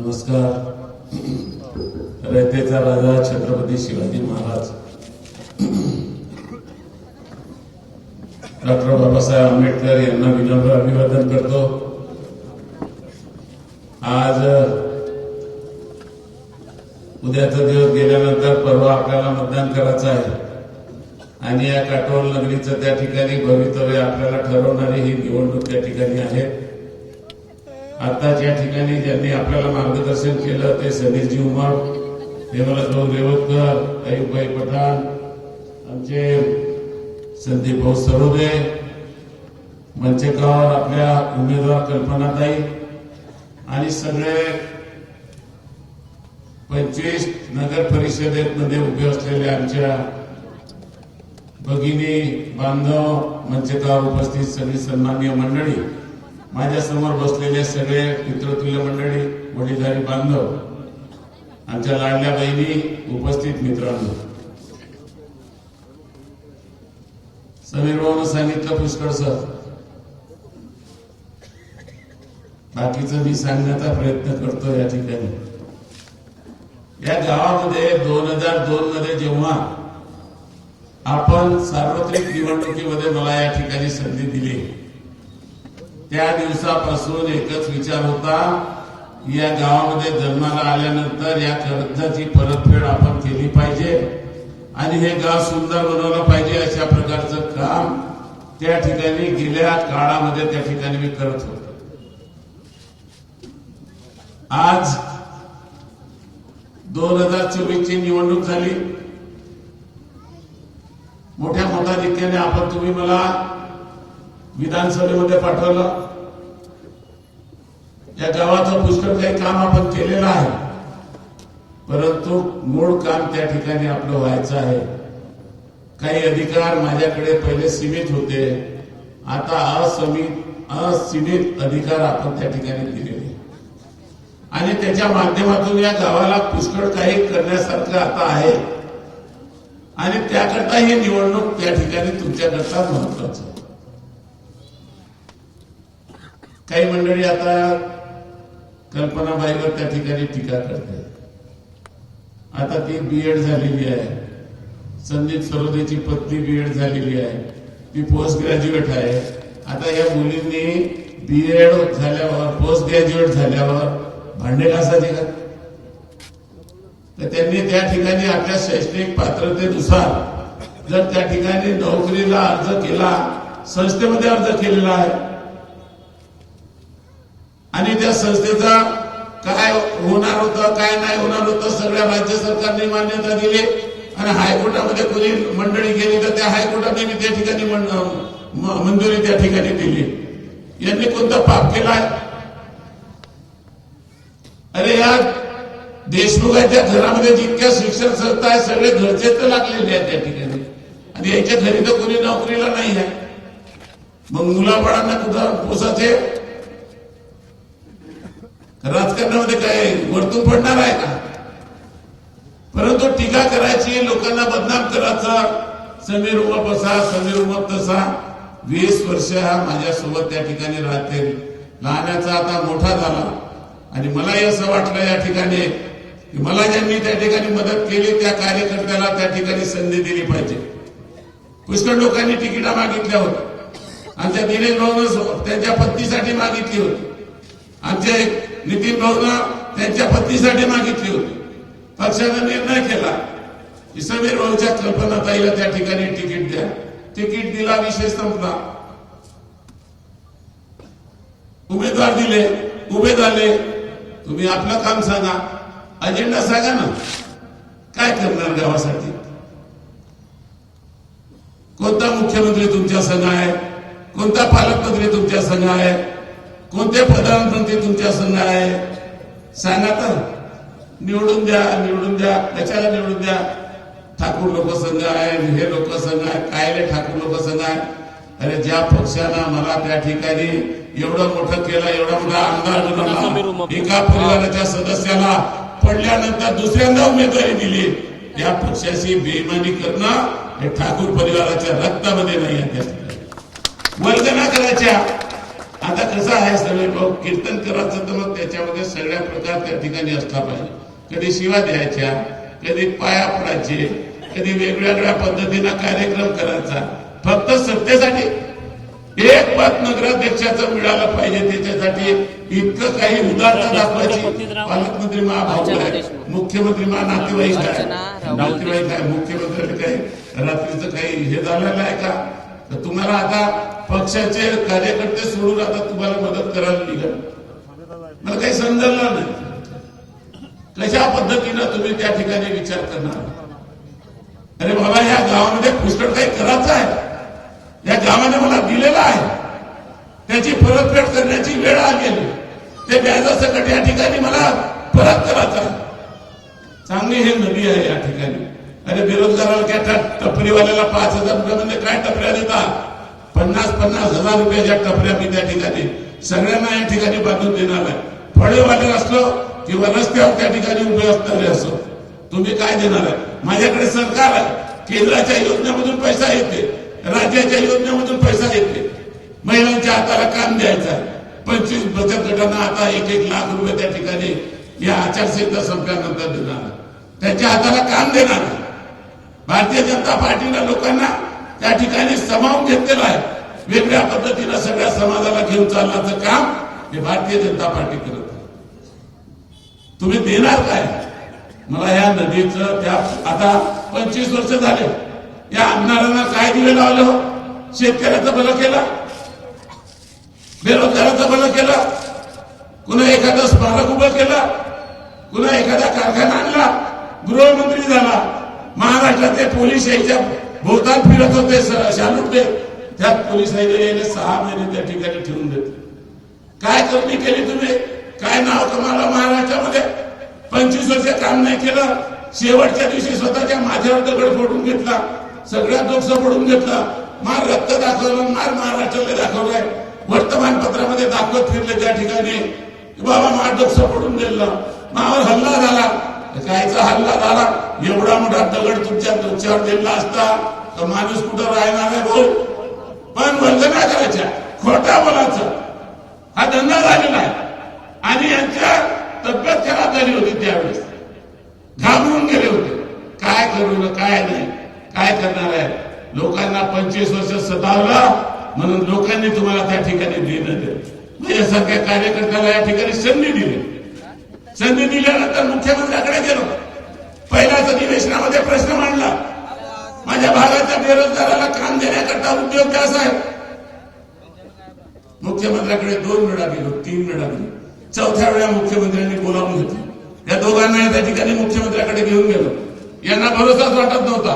नमस्कार. रयतेचा राजा छत्रपती शिवाजी महाराज डॉक्टर बाबासाहेब आंबेडकर यांना विनम्र अभिवादन करतो. आज उद्याचा दिवस गेल्यानंतर परवा आपल्याला मतदान करायचं आहे आणि या काटोल नगरीचं त्या ठिकाणी भवितव्य आपल्याला ठरवणारी ही निवडणूक त्या ठिकाणी आहे. आता ज्या ठिकाणी ज्यांनी आपल्याला मार्गदर्शन केलं ते सनीजी उमर, हेमलतभाऊ रेवतकर, अयुबभाई पठाण, आमचे संदीप भाऊ सरोदे, मंचेगाव आपल्या उमेदवार कल्पनाताई आणि सगळे 25 नगर परिषदेमध्ये उभे असलेले आमच्या भगिनी बांधव, मंचेगाव उपस्थित सगळी सन्माननीय मंडळी, माझ्या समोर बसलेले सगळे मित्रतुल्य मंडळी, वडीलधारी बांधव, आमच्या लाडल्या बहिणी, उपस्थित मित्रांनो, समीर भाऊनं सांगितलं पुष्कळ सर, बाकीचं मी सांगण्याचा प्रयत्न करतो. या ठिकाणी या गावामध्ये 2002 मध्ये जेव्हा आपण सार्वत्रिक निवडणुकीमध्ये मला या ठिकाणी संधी दिली, त्या दिवसापासून एकच विचार होता, या गावामध्ये जन्माला आल्यानंतर या कर्जाची परतफेड आपण केली पाहिजे आणि हे गाव सुंदर बनवलं पाहिजे. अशा प्रकारचं काम त्या ठिकाणी गेल्या काळामध्ये त्या ठिकाणी मी करत होतो. आज 2024 ची निवडणूक झाली. मोठ्या मताधिक्याने तुम्ही मला विधानसभेमध्ये पाठवलं. या गावाचं पुष्कळ काही काम आपण केलेलं आहे, परंतु मूळ काम त्या ठिकाणी आपलं व्हायचं आहे. काही अधिकार माझ्याकडे पहिले सीमित होते, आता असीमित अधिकार आपण त्या ठिकाणी दिलेले आणि त्याच्या माध्यमातून या गावाला पुष्कळ काही करण्यासारखं आता आहे आणि त्याकरता ही निवडणूक त्या ठिकाणी तुमच्याकरता महत्वाचं आहे. काही मंडळी आता कल्पनाबाईवर त्या ठिकाणी टीका करते. आता ती बीएड झालेली आहे, संदीप सरोदेची पत्नी बीएड झालेली आहे, ती पोस्ट ग्रॅज्युएट आहे. आता या मुलींनी बीएड झाल्यावर, पोस्ट ग्रॅज्युएट झाल्यावर भांडे घासायचे का? तर त्यांनी त्या ठिकाणी आपल्या शैक्षणिक पात्रतेनुसार जर त्या ठिकाणी नोकरीला अर्ज केला, संस्थेमध्ये अर्ज केलेला आहे आणि त्या संस्थेचा काय होणार होतं, काय नाही होणार होतं, सगळ्या राज्य सरकारने मान्यता दिली आणि हायकोर्टामध्ये कोणी मंडळी गेली तर त्या हायकोर्टाने त्या ठिकाणी मंजुरी त्या ठिकाणी दिली. यांनी कोणतं पाप केलाय? अरे या देशमुखाच्या घरामध्ये जितक्या शिक्षण संस्था आहे सगळे घरचे तर लागलेले आहेत त्या ठिकाणी आणि याच्या घरी तर कोणी नोकरीला नाही आहे. मग मुलाबाळांना कुठं पोसाचे? राजकारणामध्ये काय वरतून पडणार आहे का? परंतु टीका करायची, लोकांना बदनाम करायचा, समीर उमप असा, समीर उमप तसा. 20 वर्ष हा माझ्यासोबत त्या ठिकाणी राहते. लहानाचा आता मोठा झाला आणि मलाही असं वाटलं या ठिकाणी की मला ज्यांनी त्या ठिकाणी मदत केली त्या कार्यकर्त्याला त्या ठिकाणी संधी दिली पाहिजे. पुष्कळ लोकांनी तिकिटा मागितल्या होत्या. आमच्या दिनेश भाऊनं त्यांच्या पत्नीसाठी मागितली होती, आमचे नितीन भाऊनं त्यांच्या पत्नीसाठी मागितली होती. पक्षाने निर्णय केला की समीर भाऊच्या कल्पनाताईला त्या ठिकाणी तिकीट द्या. तिकीट दिला, विषय संपला. उमेदवार दिले, उभे झाले. तुम्ही आपलं काम सांगा, अजेंडा सांगा ना, काय करणार गावासाठी? कोणता मुख्यमंत्री तुमच्या संघ आहे, कोणता पालकमंत्री तुमच्या संघ आहे, कोणते प्रधानमंत्री तुमच्या संघ आहे? सांगा तर. निवडून द्या, निवडून द्या. कशाला निवडून द्या? ठाकूर लोकसंघ आहे, हे लोकसंघ आहे, कायले ठाकूर लोकसंघ आहे? अरे ज्या पक्षानं मला त्या ठिकाणी एवढं मोठं केलं, एवढा मोठा आमदार बनवला, एका परिवाराच्या सदस्याला पडल्यानंतर दुसऱ्यांदा उमेदवारी दिली, या पक्षाची बेईमानी करणं हे ठाकूर परिवाराच्या रक्तामध्ये नाही आहे. त्या ठिकाणी वल्गना करायच्या आता कसं आहे सगळे लोक कीर्तन करायचं तर मग त्याच्यामध्ये सगळ्या प्रकार त्या ठिकाणी असला पाहिजे. कधी शिवा द्यायच्या, कधी पाया पडायचे, कधी वेगवेगळ्या पद्धतीनं कार्यक्रम करायचा. फक्त सत्तेसाठी एक पद नगराध्यक्षाचं मिळालं पाहिजे, त्याच्यासाठी इतकं काही उदारता दाखवायची. पालकमंत्री महाभाऊ आहे, मुख्यमंत्री नातेवाईक आहे, नातेवाईक आहे, मुख्यमंत्र्यांनी काही रात्रीचं काही हे झालेलं आहे का? तर तुम्हाला आता पक्षाचे कार्यकर्ते सोडून आता तुम्हाला मदत करायला निघाल, मला काही समजलं नाही. कशा पद्धतीनं तुम्ही त्या ठिकाणी विचार करणार? अरे बाबा, या गावामध्ये पुष्कळ काही करायचं आहे, या गावाने मला दिलेलं आहे, त्याची परतफेड करण्याची वेळ आली. ते व्याजासकट या ठिकाणी मला परत करायचं आहे. चांगली हे नदी आहे या ठिकाणी. अरे बेरोजगाराला काय टपरीवाल्याला 5,000 रुपये म्हणजे काय टपऱ्या देतात? 50,000 रुपयाच्या टपऱ्या मी त्या ठिकाणी सगळ्यांना या ठिकाणी बांधून देणार आहे. फळेवाले असलो किंवा रस्त्यावर त्या ठिकाणी उभे असणारे असो, तुम्ही काय देणार आहे? माझ्याकडे सरकार आहे, केंद्राच्या योजनेमधून पैसा येते, राज्याच्या योजनेमधून पैसा येते. महिलांच्या हाताला काम द्यायचं आहे. 25 बचत गटांना आता 1-1 लाख रुपये त्या ठिकाणी या आचारसंहिता संपल्यानंतर देणार, त्यांच्या हाताला काम देणार. भारतीय जनता पार्टीनं लोकांना त्या ठिकाणी समावून घेतलेलं आहे. वेगळ्या पद्धतीनं सगळ्या समाजाला घेऊन चालण्याचं काम हे भारतीय जनता पार्टी करत आहे. तुम्ही देणार काय? मला या नदीचं त्या आता 25 वर्ष झाले, या आमदारांना काय दिवे लावलं हो? शेतकऱ्याचं भलं केलं, बेरोजगाराचं भलं केलं, कुणा एखादं स्मारक उभं केलं, कुणा एखादा कारखाना आणला, गृहमंत्री झाला. महाराष्ट्राचे पोलीस यायच्या भोवताल फिरत होते, शालूट दे, त्यात पोलीस यायला 6 महिने त्या ठिकाणी ठेवून देते. काय करणी केली तुम्ही? काय नाव कमावलं महाराष्ट्रामध्ये? 25 वर्ष काम नाही केलं. शेवटच्या दिवशी स्वतःच्या माझ्यावर दगड फोडून घेतला, सगळ्या डोकस फोडून घेतला, मार रक्त दाखवलं, मार महाराष्ट्राला दाखवलाय. वर्तमानपत्रामध्ये दाखवत फिरले त्या ठिकाणी, बाबा मार डोकस फोडून दिलं, मावर हल्ला झाला. कायचा हल्ला झाला? एवढा मोठा दगड तुमच्या डोक्यावर दिला असता तर माणूस कुठं राहणार आहे भाऊ? पण वंदना करायच्या, खोटा बोलायचं हा धंदा झालेला आहे. आणि यांच्या तब्येत खराब झाली होती त्यावेळेस, घाबरून गेले होते. काय करू काय नाही, काय करणार आहे? लोकांना 25 वर्ष सतावलं म्हणून लोकांनी तुम्हाला त्या ठिकाणी देणं दिलं. माझ्यासारख्या कार्यकर्त्याला या ठिकाणी संधी दिली. संधी दिल्यानंतर मुख्यमंत्र्यांकडे गेलो. पहिल्याच अधिवेशनामध्ये प्रश्न मांडला, माझ्या भागाच्या बेरोजगाराला काम देण्याकरता उद्योग कसा आहे? मुख्यमंत्र्यांकडे 2 वेळा गेलो, 3 वेळा गेलो. 4थ्या वेळा मुख्यमंत्र्यांनी बोलावून घेतलं. या दोघांना त्या ठिकाणी मुख्यमंत्र्यांकडे घेऊन गेलो. यांना भरोसाच वाटत नव्हता.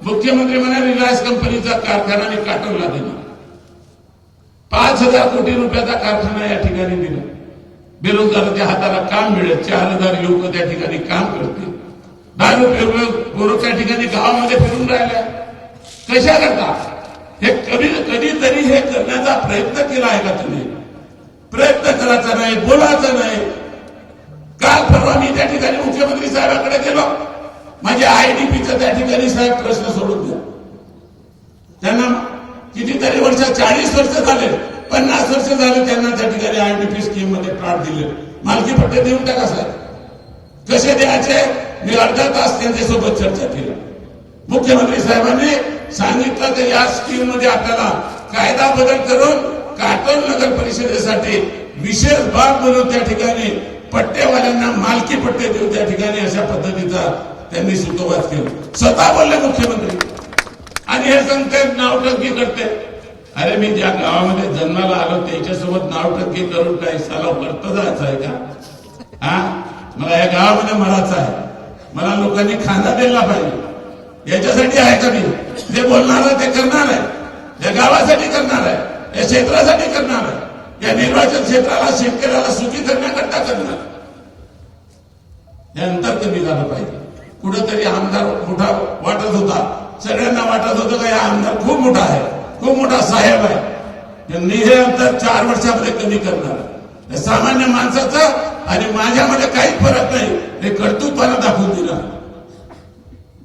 मुख्यमंत्री म्हणाले रिलायन्स कंपनीचा कारखाना मी काटवला देणार. 5,000 कोटी रुपयाचा कारखाना या ठिकाणी दिला. बेरोजगाराच्या हाताला काम मिळेल. 4,000 युवक त्या ठिकाणी काम करतील. दारू पोरं त्या ठिकाणी गावामध्ये फिरून राहिल्या. कशा करता? हे कधीतरी हे करण्याचा प्रयत्न केला आहे का तुम्ही? प्रयत्न करायचा नाही, बोलायचा नाही. काल परवा मी त्या ठिकाणी मुख्यमंत्री साहेबांकडे गेलो. माझ्या IDPचं त्या ठिकाणी साहेब प्रश्न सोडून द्या. त्यांना कितीतरी वर्ष, 40 वर्ष झाले, 50 वर्ष झाले त्यांना त्या ठिकाणी IDP स्कीम मध्ये प्लॉट दिले. मालकी पट्टे देऊन टाका साहेब. कसे द्यायचे? मी अर्धा तास त्यांच्यासोबत चर्चा केली. मुख्यमंत्री साहेबांनी सांगितलं की या स्कीम मध्ये आपल्याला कायदा बदल करून काटोल नगर परिषदेसाठी विशेष बाब म्हणून त्या ठिकाणी पट्टेवाल्यांना मालकी पट्टे देऊ त्या ठिकाणी, अशा पद्धतीचा त्यांनी सुतोवाच केला. स्वतः बोलले मुख्यमंत्री. आणि हे सांगते नावटंकी करते. अरे मी ज्या गावामध्ये जन्माला आलो त्याच्यासोबत नावटंकी करून काही साला करता जायचं आहे का? हा, मला या गावामध्ये मरायचं आहे. मला लोकांनी खांदा द्यायला पाहिजे. याच्यासाठी आहे का? मी जे बोलणार आहे ते करणार आहे. या गावासाठी करणार आहे, या क्षेत्रासाठी करणार आहे. या निर्वाचन क्षेत्राला, शेतकऱ्याला सुखी करण्याकरता करणार. हे अंतर कमी झालं पाहिजे. कुठेतरी आमदार मोठा वाटत होता, सगळ्यांना वाटत होतं का या आमदार खूप मोठा आहे, खूप मोठा साहेब आहे. त्यांनी हे अंतर 4 वर्षामध्ये कमी करणार. सामान्य माणसाचं आणि माझ्यामध्ये काहीच फरक नाही, हे कर्तृत्वानं दाखवून दिलं.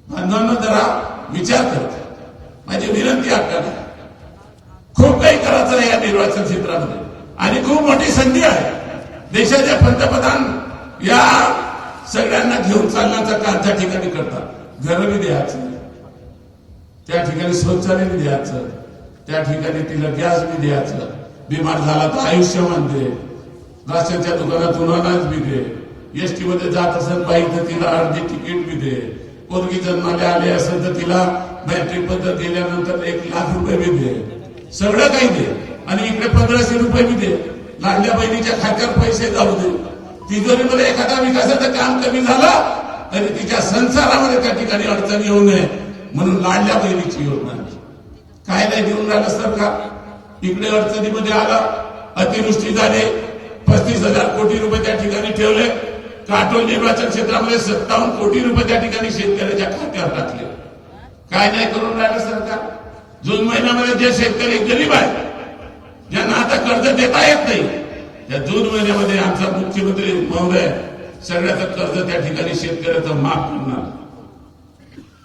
बांधवांना जरा विचार करते. माझी विनंती आपल्याला, खूप काही करायचं आहे या निर्वाचन क्षेत्रामध्ये. आणि खूप मोठी संधी आहे. देशाचे पंतप्रधान या सगळ्यांना घेऊन चालण्याचं काम त्या ठिकाणी करतात. घरं बी द्यायचं, त्या ठिकाणी शौचालय बी द्यायचं, त्या ठिकाणी तिला गॅस बी द्यायचं, बिमार झाला तर आयुष्यमान दे, राशनच्या दुकानातून अनाज बी दे, एसटी मध्ये जात असेल बाईक तर तिला अर्धी तिकीट बी दे, पोरगी जन्माला आले असेल तर तिला मॅट्रिक पद्धत दिल्यानंतर 1,00,000 रुपये बी दे, सगळं काही दे. आणि इकडे 1,500 रुपये बी दे. लाडल्या बहिणीच्या खात्यावर पैसे जाऊ दे. तिजोरीमध्ये एखादा विकासाचं काम कमी झालं तरी तिच्या संसारामध्ये त्या ठिकाणी अडचण येऊ नये म्हणून लाडल्या बहिणीची योजना काय नाही देऊन राहिलं सरकार. इकडे अडचणीमध्ये आला, अतिवृष्टी झाली, 35,000 कोटी रुपये त्या ठिकाणी ठेवले. काटोल निर्वाचन क्षेत्रामध्ये 57 कोटी रुपये त्या ठिकाणी शेतकऱ्याच्या खात्यावर टाकले. काय नाही करून राहिलं सरकार. जून महिन्यामध्ये जे शेतकरी गरीब आहे, ज्यांना आता कर्ज देता येत नाही, त्या जून महिन्यामध्ये आमचा मुख्यमंत्री महोदय सगळ्याचं कर्ज त्या ठिकाणी शेतकऱ्याचं माफ करणार.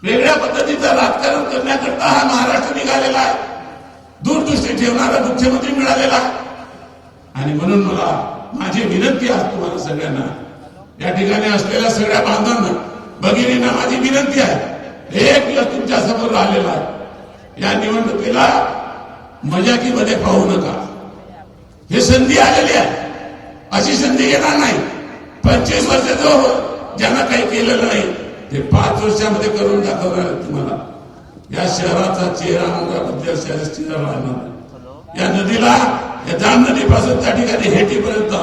वेगळ्या पद्धतीचं राजकारण करण्याकरता हा महाराष्ट्र निघालेला आहे. दूरदृष्टी ठेवणारा मुख्यमंत्री मिळालेला आहे. आणि म्हणून मला माझी विनंती आहे तुम्हाला सगळ्यांना, या ठिकाणी असलेल्या सगळ्या बांधवांना, भगिनींना माझी विनंती आहे. एक दिवस तुमच्या समोर आलेला आहे. या निवडणुकीला मजाकीमध्ये पाहू नका. हे संधी आलेली आहे, अशी संधी येणार नाही. 25 वर्ष जो ज्यांना काही केलेलं नाही ते 5 वर्षामध्ये करून दाखवणार तुम्हाला. या शहराचा चेहरा मुंगाबद्दल चेहरा राहणार. या नदीला, या जाम नदीपासून त्या ठिकाणी हेटीपर्यंत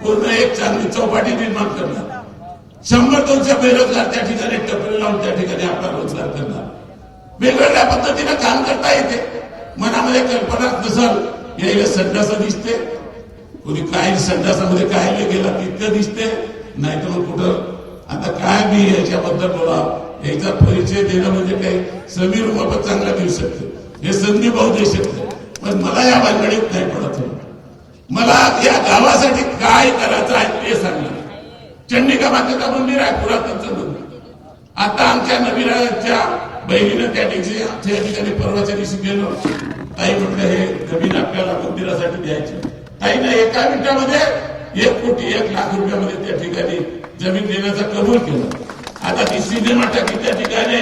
पूर्ण एक चांगली चौपाटी निर्माण करणार. 100-200 बेरोजगार त्या ठिकाणी टपरी लावून त्या ठिकाणी आपला रोजगार करणार. वेगवेगळ्या पद्धतीने काम करता येते. मनामध्ये कल्पना नसल, यायला संडास दिसते, कोणी काय संडासामध्ये काय गेला तितकं दिसते, नाही तर मग कुठं आता काय मी याच्याबद्दल बोला. याचा परिचय देणं म्हणजे काही समीर बाबत चांगला देऊ शकते, हे संदीप भाऊ देऊ शकते, पण मला या भानगडीत नाही पडत. मला या गावासाठी काय करायचं आहे ते सांगलं. चंडिका मातेचं मंदिर आहे, पुरातनचं मंदिर. आता आमच्या नवीराच्या बहिणीनं त्या ठिकाणी परवाच्या दिवशी गेलो. ताई म्हटलं हे जमीन आपल्याला मंदिरासाठी द्यायची. ताईनं एका मिनिटामध्ये 1 कोटी 1 लाख रुपयामध्ये त्या ठिकाणी जमीन देण्याचं कबूल केलं. आता ती सिनेमा टाकी त्या ठिकाणी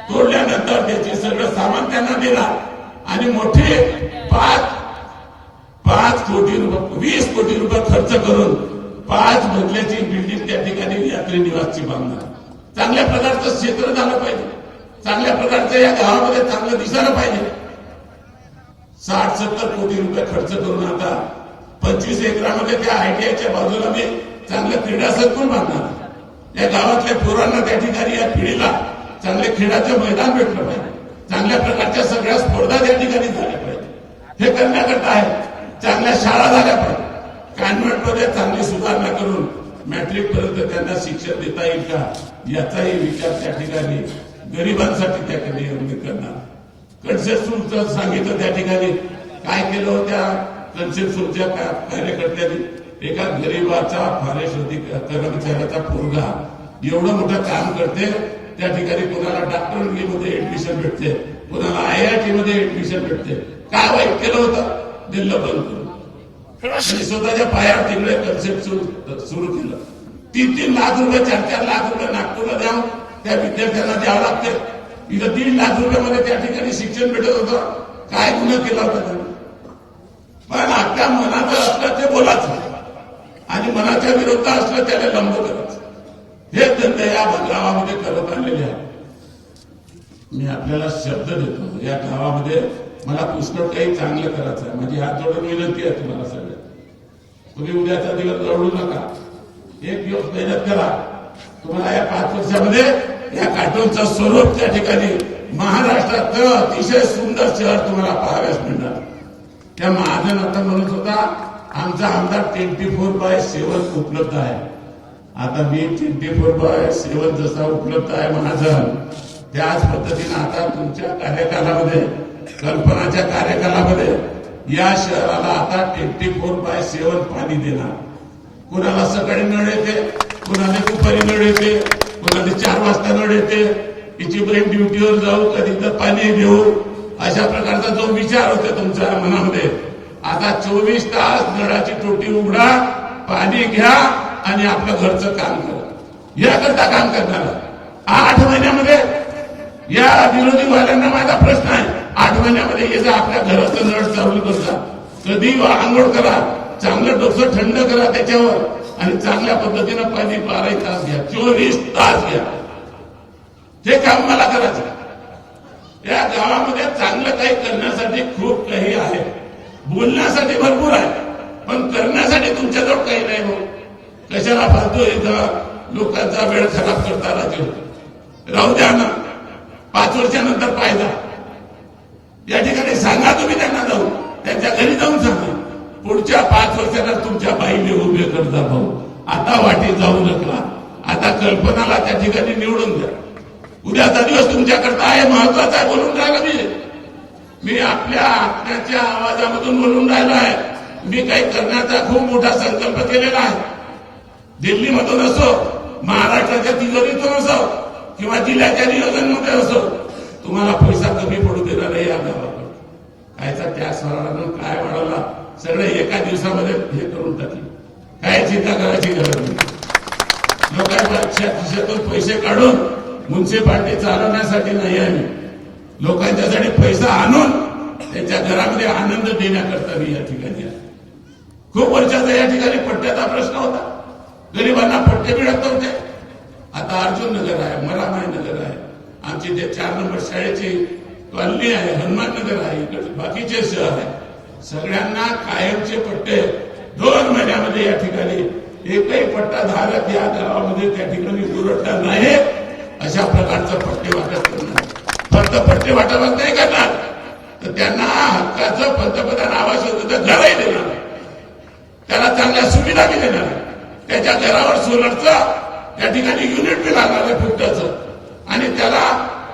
तोडल्यानंतर त्याचे सगळं सामान त्यांना देणार आणि मोठे 5 कोटी रुपये 20 कोटी रुपये खर्च करून 5 मजल्याची बिल्डिंग त्या ठिकाणी यात्री निवासची बांधणार. चांगल्या प्रकारचं क्षेत्र झालं पाहिजे, चांगल्या प्रकारचं या गावामध्ये चांगलं दिसायला पाहिजे. 60-70 कोटी रुपये खर्च करून आता 25 एकरामध्ये त्या ITIच्या बाजूला मी चांगलं क्रीडा संकुल बांधणार. या गावातल्या पोरांना त्या ठिकाणी या पिढीला चांगले खेळाचं मैदान भेटलं पाहिजे. चांगल्या प्रकारच्या सगळ्या स्पर्धा त्या ठिकाणी झाल्या पाहिजे. हे करण्याकरता आहे. चांगल्या शाळा झाल्या पाहिजे. कॉन्व्हेंटमध्ये चांगली सुधारणा करून मॅट्रिक पर्यंत त्यांना शिक्षण देता येईल का याचाही विचार त्या ठिकाणी गरिबांसाठी त्या ठिकाणी करणार. कन्सेप्ट सांगितलं त्या ठिकाणी काय केलं होत्या कन्सेप्टच्या कार्यकर्त्यांनी. एका गरीबाचा फारेशोधी कर्मचाऱ्याचा पोरगा एवढं मोठं काम करते, त्या ठिकाणी कोणाला डॉक्टरमध्ये ऍडमिशन भेटते, कोणाला IIT मध्ये ऍडमिशन भेटते. काय वाईट केलं होतं? दिल्लं बंद करून आणि स्वतःच्या पायावर तिकडे कन्सेप्ट सुरू केलं. 3-3 लाख रुपये 4-4 लाख रुपये नागपूरला द्यावं त्या विद्यार्थ्यांना द्यावं लागते. इथं 1.5 लाख रुपयामध्ये त्या ठिकाणी शिक्षण भेटत होतं. काय गुन्हा केला होता त्यांनी? पण आपल्या मनाचं असलं ते बोलायचं आणि मनाच्या विरोधात असलं त्याला लंब करायचं. हे धंदे या गावामध्ये करत आणलेले आहे. मी आपल्याला शब्द देतो, या गावामध्ये मला पुष्कळ काही चांगलं करायचं आहे. माझी हात जोडून विनंती आहे तुम्हाला सगळ्या, तुम्ही उद्याचा दिवस दौडू नका. एक दिवस मेहनत करा. तुम्हाला या 5 वर्षामध्ये या काटोलचं स्वरूप त्या ठिकाणी महाराष्ट्रात अतिशय सुंदर शहर तुम्हाला पाहाव्यास मिळणार. त्या महाजन आता म्हणत होता आमचा आमदार 24/7 उपलब्ध आहे. आता मी 24/7 जसा उपलब्ध आहे महाजन, त्याच पद्धतीने आता तुमच्या कार्यकालामध्ये, कल्पनाच्या कार्यकालामध्ये या शहराला आता 24/7 पाणी देणार. कुणाला सकाळी नळ येते, कुणाला दुपारी नळ येते, कुणाला 4 वाजता नळ येते. हिची ब्रेक ड्युटीवर जाऊ, कधी तर पाणी देऊ, अशा प्रकारचा जो विचार होते तुमच्या मनामध्ये आता 24 तास नळाची टोटी उघडा, पाणी घ्या आणि आपलं घरचं काम करा. याकरता काम करणार 8 महिन्यामध्ये. या विरोधी वाल्यांना माझा प्रश्न आहे, 8 महिन्यामध्ये याचा आपल्या घराचं नळ चालू करता. कधी आंघोळ करा, चांगलं डोकं थंड करा त्याच्यावर आणि चांगल्या पद्धतीनं पाणी 12 तास घ्या, 24 तास घ्या. हे काम मला करायचं. या गावामध्ये चांगलं काही करण्यासाठी खूप काही आहे, बोलण्यासाठी भरपूर आहे, पण करण्यासाठी तुमच्याजवळ काही नाही. हो, कशाला फालतू इथं लोकांचा वेळ खराब करता राहतो. राहू द्या ना, 5 वर्षानंतर पाहिजा. या ठिकाणी सांगा तुम्ही त्यांना, जाऊन त्यांच्या घरी जाऊन सांगा, पुढच्या 5 वर्षांना तुमच्या बाईने उभे करता. भाऊ, आता वाटी जाऊ नका. आता कल्पनाला त्या ठिकाणी निवडून द्या. उद्याचा दिवस तुमच्याकरता आहे, महत्वाचा आहे. बोलून राहिला मी आपल्या आत्म्याच्या आवाजामधून बोलून राहिलो आहे. मी काही करण्याचा खूप मोठा संकल्प केलेला आहे. दिल्लीमधून असो, महाराष्ट्राच्या तिजोरीतून असो किंवा जिल्ह्याच्या नियोजनमध्ये असो, तुम्हाला पैसा कमी पडू देणार नाही. या गावाकडे कायचा टॅक्स वाढवला, काय वाढवला, सगळे एका दिवसामध्ये हे करून टाकले. काय चिंता करायची गरज नाही. लोकांच्या खिशातून पैसे काढून म्युन्सिपाल्टी चालवण्यासाठी नाही आहे. लोकांच्यासाठी पैसा आणून त्यांच्या घरामध्ये आनंद देण्याकरता मी या ठिकाणी आहे. खूप वर्षाचा या ठिकाणी पट्ट्याचा प्रश्न होता. गरिबांना पट्टे मिळत नव्हते. आता अर्जुन नगर आहे, मरामाई नगर आहे, आमची ते 4 नंबर शाळेची कॉलनी आहे, हनुमान नगर आहे, इकडे बाकीचे शहर आहे. सगळ्यांना कायमचे पट्टे 2 महिन्यामध्ये या ठिकाणी एकही पट्टा धारक या गावामध्ये त्या ठिकाणी उरटला नाही. अशा प्रकारचं पट्टे वाटप करणार. फक्त पट्टे वाटपच नाही करणार, तर त्यांना हक्काचं पंतप्रधान आवास योजनेचं घरही देणार, त्याला चांगल्या सुविधा बी देणार. त्याच्या घरावर सोलरचं त्या ठिकाणी युनिट बी लागणार आहे फुटाचं, आणि त्याला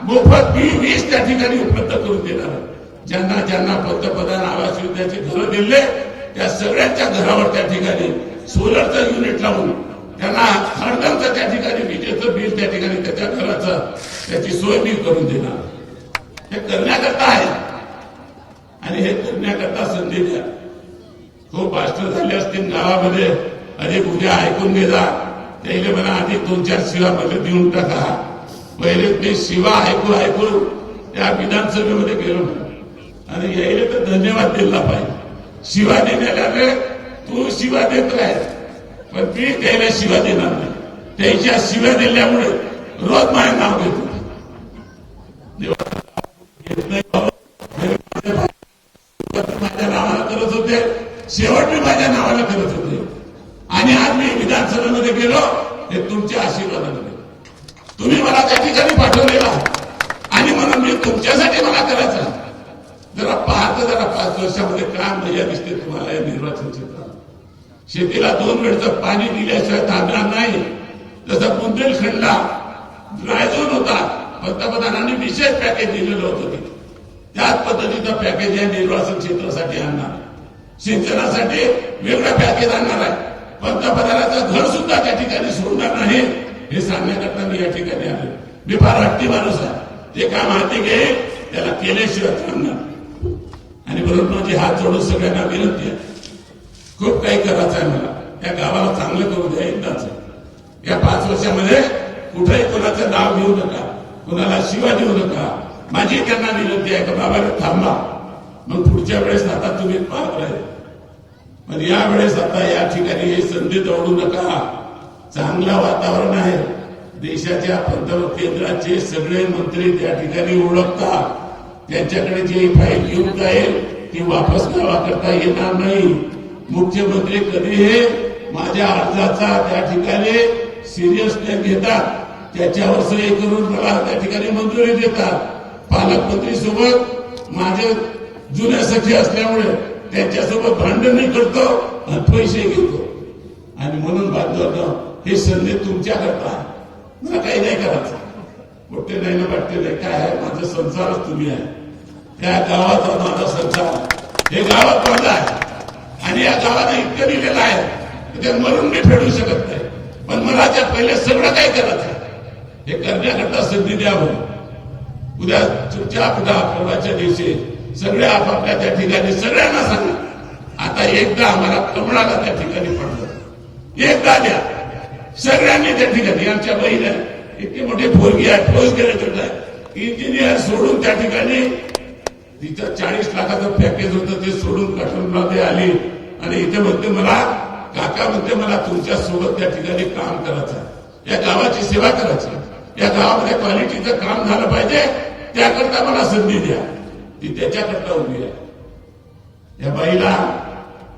मोफत वीज त्या ठिकाणी उपलब्ध करून देणार. ज्यांना ज्यांना पंतप्रधान आवास योजनेचे घरं दिले त्या सगळ्यांच्या घरावर त्या ठिकाणी सोलरचं युनिट लावून त्यांना हरदमचं त्या ठिकाणी विजेचं बिल त्या ठिकाणी त्याच्या घराचं त्याची सोय मी करून देणार. हे करण्याकरता आहे आणि हे करण्याकरता संधी द्या. खूप भाषण झाले असतील गावामध्ये, अधिक उद्या ऐकून घेजा. त्याला मला अधिक 2-4 शिवा मध्ये देऊन टाका. पहिले ते शिवा ऐकून त्या विधानसभेमध्ये गेलो आणि यायला तर धन्यवाद दिला पाहिजे. शिवा देण्याला तू शिवा देत राह, पण मी त्याला शिवा देणार नाही. त्याच्या शिव्या दिल्यामुळे रोज माझे नाव घेतो. माझ्या नावाला करत होते, शेवट मी माझ्या नावाला करत होते, आणि आज मी विधानसभेमध्ये गेलो हे तुमच्या आशीर्वादाने. तुम्ही मला त्या ठिकाणी पाठवलेला आणि म्हणून मी तुमच्यासाठी मला करायचं. जरा पाहतं, जरा 5 वर्षामध्ये काय मजा दिसते तुम्हाला या निर्वाचन क्षेत्रात. शेतीला 2 वेळचं पाणी दिल्याशिवाय थांबणार नाही. जसं बुंदेलखंडला ड्राय झोन होता, पंतप्रधानांनी विशेष पॅकेज दिलेलं होतं, त्याच पद्धतीचं पॅकेज या निर्वाचन क्षेत्रासाठी आणणार. सिंचनासाठी वेगळं पॅकेज आणणार आहे. पंतप्रधानाचं घर सुद्धा त्या ठिकाणी सोडणार नाही हे सांगण्याकरता मी या ठिकाणी आलो. मी फार हट्टी माणूस आहे. ते काम हाती घेईल त्याला केल्याशिवाय थांबणार. आणि बरोबर माझी हात जोडून सगळ्यांना विनंती आहे, खूप काही करायचं आहे मला. या गावाला चांगलं करू द्या एकदाच. या 5 वर्षामध्ये कुठेही कोणाचं नाव घेऊ नका, कोणाला शिवा देऊ नका. माझी त्यांना विनंती आहे की बाबा थांबा, मग पुढच्या वेळेस आता तुम्ही पाहत राहील. पण यावेळेस आता या ठिकाणी ही संधी दवडू नका. चांगलं वातावरण आहे. देशाच्या केंद्राचे सगळे मंत्री त्या ठिकाणी ओळखतात. त्यांच्याकडे जी फाईल घेऊन जाईल ती वापस गावाकरता येणार नाही. मुख्यमंत्री कधीही माझ्या अर्जाचा त्या ठिकाणी सिरियसनेस घेतात, त्याच्यावर सही करून मला त्या ठिकाणी मंजुरी देतात. पालकमंत्री सोबत माझे जुन्या सखी असल्यामुळे त्यांच्यासोबत भांडणही करतो आणि पैसे घेतो. आणि म्हणून बांधवांनो, ही संधी तुमच्याकरता आहे. मला काही नाही करायचं. मोठे नाही ना वाटते नाही, काय आहे माझा संसारच तुम्ही आहे. त्या गावाचा माझा संसार, हे गावात माझा आहे. आणि या गावाने इतकं दिलेलं आहे की ते मरून मी फेडू शकत नाही. पण मला त्या पहिले सगळं काही करायचं आहे. हे करण्याकरता संधी द्यावं. उद्या चुपचाप परवाच्या दिवशी सगळे आपापल्या त्या ठिकाणी सगळ्यांना सांगा आता एकदा आम्हाला कमळाला त्या ठिकाणी पडलं, एकदा द्या सगळ्यांनी त्या ठिकाणी. आमच्या बहिणी इतकी मोठी पोरगी आहे, पोस्ट ग्रॅज्युएट आहे, इंजिनियर सोडून त्या ठिकाणी तिचं 40 लाखाचं पॅकेज होतं ते सोडून काश्मीरमध्ये आली आणि इथे म्हणते मला काका म्हणते मला तुमच्या सोबत त्या ठिकाणी काम करायचं, या गावाची सेवा करायची, या गावामध्ये क्वालिटीचं काम झालं पाहिजे, त्याकरता मला संधी द्या. ती त्याच्याकरता उभी आहे. या बाईला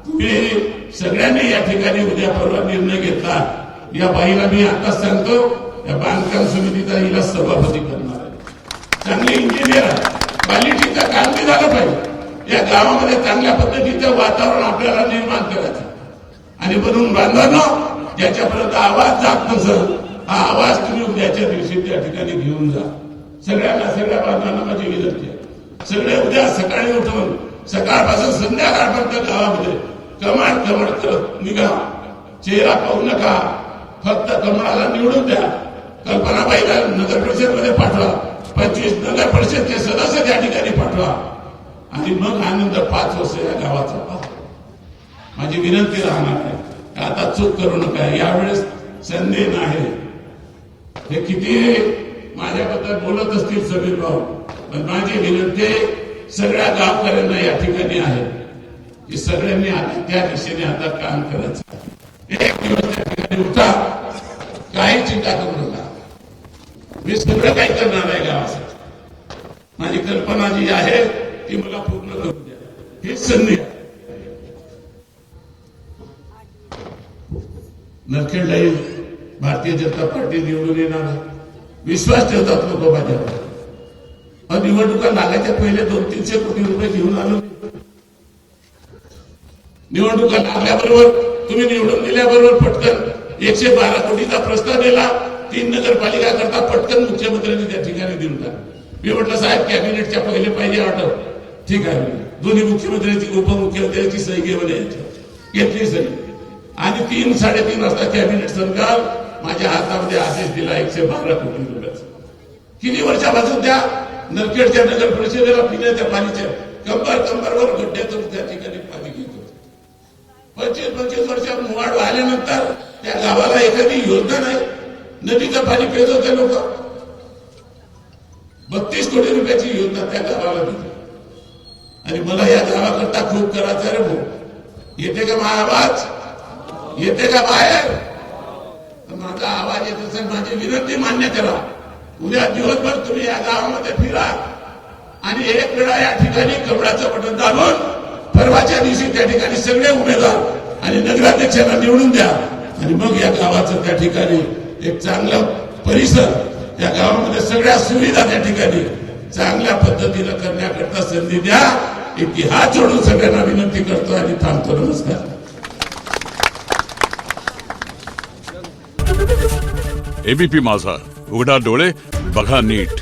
तुम्ही सगळ्यांनी या ठिकाणी उद्या परवा निर्णय घेतला. या बाईला मी आताच सांगतो, या बांधकाम समितीचा हिला सभापती करणार आहे. चांगली इंजिनियर आहे, क्वालिटीचं काम बी झालं पाहिजे. या गावामध्ये चांगल्या पद्धतीचं वातावरण आपल्याला निर्माण करायचं आणि म्हणून बांधवांनो ज्याच्यापर्यंत आवाज जात नसेल हा आवाज तुम्ही उद्याच्या दिवशी त्या ठिकाणी घेऊन जा. सगळ्यांना, सगळ्या बांधवांना माझी विनंती आहे, सगळे उद्या सकाळी उठून सकाळपासून संध्याकाळपर्यंत गावामध्ये कमाड कमाड करत निघा. चेहरा पाहू नका, फक्त कमळाला निवडून द्या. कल्पनाबाईला नगर परिषदमध्ये पाठवा, 25 नगर परिषदचे सदस्य त्या ठिकाणी पाठवा आणि मग आनंद 5 वर्ष या गावाचा पहा. माझी विनंती राहणार आहे, आता चूक करू नका. यावेळेस संधी नाही. हे किती माझ्याबद्दल बोलत असतील समीर भाऊ, पण माझी विनंती सगळ्या गावकऱ्यांना या ठिकाणी आहे की सगळ्यांनी आता त्या दिशेने आता काम करायचं. एक दिवस त्या ठिकाणी उठा, काही चिंता करू नका. मी सगळं काही करणार आहे गावासाठी. माझी कल्पना जी आहे ती मला पूर्ण करू द्या. हीच संधी आहे. नरखेडलाही भारतीय जनता पार्टी निवडून येणार आहे. विश्वास ठेवतात लोक माझ्यावर. निवडणुका लागायच्या पहिले 200-300 कोटी रुपये घेऊन आलो. निवडणुका लागल्याबरोबर तुम्ही निवडून दिल्याबरोबर पटकन 112 कोटीचा प्रस्ताव दिला. 3 नगरपालिका करता पटकन मुख्यमंत्र्यांनी त्या ठिकाणी देऊन टाकलं. मी म्हटलं साहेब कॅबिनेटच्या पहिले पाहिजे ऑर्डर. ठीक आहे, दोन्ही मुख्यमंत्र्यांची उपमुख्यमंत्र्यांची सही घेऊन यायची, घेतली सही आणि 3-3.5 वाजता कॅबिनेट सरकार माझ्या हातामध्ये आदेश दिला 112 कोटी रुपयाचा. किती वर्षापासून त्या नरखेडच्या नगर परिषदेला पिण्याच्या पाणीच्या कंबरवर गड्ड्यातून त्या ठिकाणी पाणी घेत होते. 25-25 वर्ष मुवाड आल्यानंतर त्या गावाला एखादी योजना नाही. नदीचं पाणी पित होते लोक. 32 कोटी रुपयाची योजना त्या गावाला दिली आणि मला या गावाकरता खूप करायचं रे भाऊ. येते का माझा आवाज? येते का बाहेर? माझा आवाज येत असेल माझी विनंती मान्य करा. उद्या दिवसभर तुम्ही या गावामध्ये फिरा आणि एक वेळा या ठिकाणी कमळाचं बटन दाबून परवाच्या दिवशी त्या ठिकाणी सगळे उमेदवार आणि नगराध्यक्षांना निवडून द्या आणि मग या गावाचं त्या ठिकाणी एक चांगला परिसर, या गावामध्ये सगळ्या सुविधा त्या ठिकाणी चांगल्या पद्धतीनं करण्याकरता संधी द्या. इतकी हात जोडून सगळ्यांना विनंती करतो आणि थांबतो. नमस्कार. एबीपी माझा, उघडा डोळे बघा नीट.